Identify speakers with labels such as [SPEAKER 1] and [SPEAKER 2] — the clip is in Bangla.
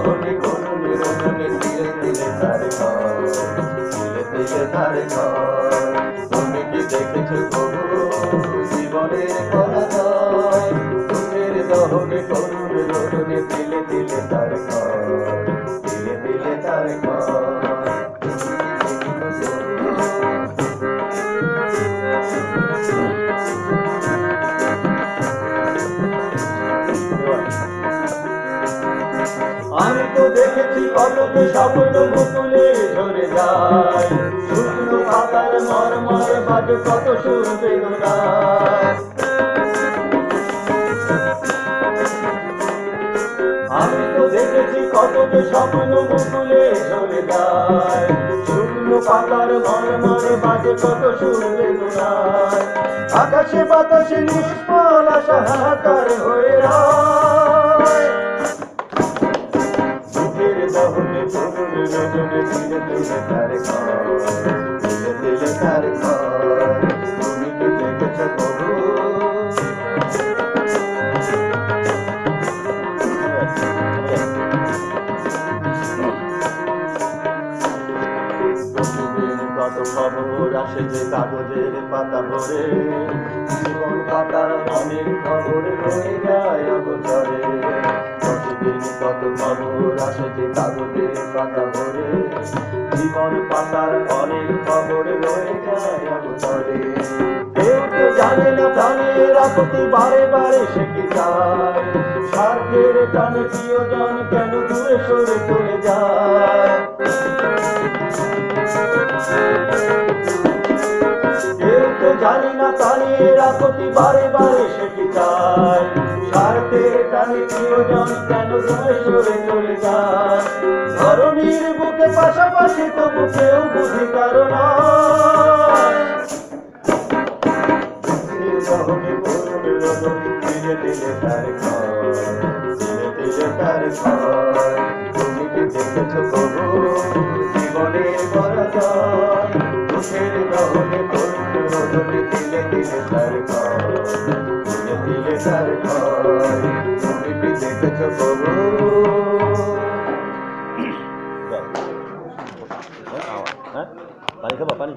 [SPEAKER 1] দহনে করুণ রোদনে তিলে তিলে তার ঘর, তিলে তিলে তার ঘর। তুমি কি দেখেছো প্রভু জীবনের পরাজয়? দুঃখের দহনে করুণ রোদনে তিলে তিলে তার ঘর, তিলে তিলে তার ঘর। আমি তো দেখেছি কত যে স্বপ্ন মুকুলে ঝরে যায়, শুকনো পাতার মরমর বাজে কত সুর বেদনায়। আমি তো দেখেছি কত যে স্বপ্ন মুকুলে ঝরে যায়, শুকনো পাতার মরমর বাজে কত সুর বেদনায়। আকাশে বাতাসে নিষ্ফল আশা হাহাকার হয়ে রয়, দহনে করুণ রোদনে তিলে তিলে তার ঘর, তিলে তিলে তার ঘর। তুমি কি দেখেছো প্রভু? প্রতিদিন কত খবর আসে যে কাগজের পাতা ভরে, জীবন পাতার অনেক খবর রয়ে যায় অগোচরে। প্রতিদিন কত খবর আসে যে কাগজের পাতা ভরে, জীবন পাতার অনেক খবর রয়ে যায় অগোচরে। কেউ তো জানে না প্রাণের আপত্তি বারে বারে সে কি চায়, স্বার্থের টানে প্রিয়জন কেন দূরে সরে চলে যায়। কেউ তো জানে না প্রাণের আপত্তি বারে বারে সে কি চায়, স্বার্থের টানে প্রিয়জন কেন দূরে সরে চলে যায়। ধরণীর বুকে পাশাপাশি তবু কেউ বুঝি কারণ দহনে করুণ রোদনে তিলে তিলে তার ঘর, তিলে তিলে তার ঘর। তুমি কি দেখেছো প্রভু জীবনের পরাজয়? দুঃখের দহনে করুণ রোদনে তিলে তিলে তার ঘর, তিলে তিলে তার ঘর। তুমি কি দেখেছো প্রভু? পানি খাবো পানি?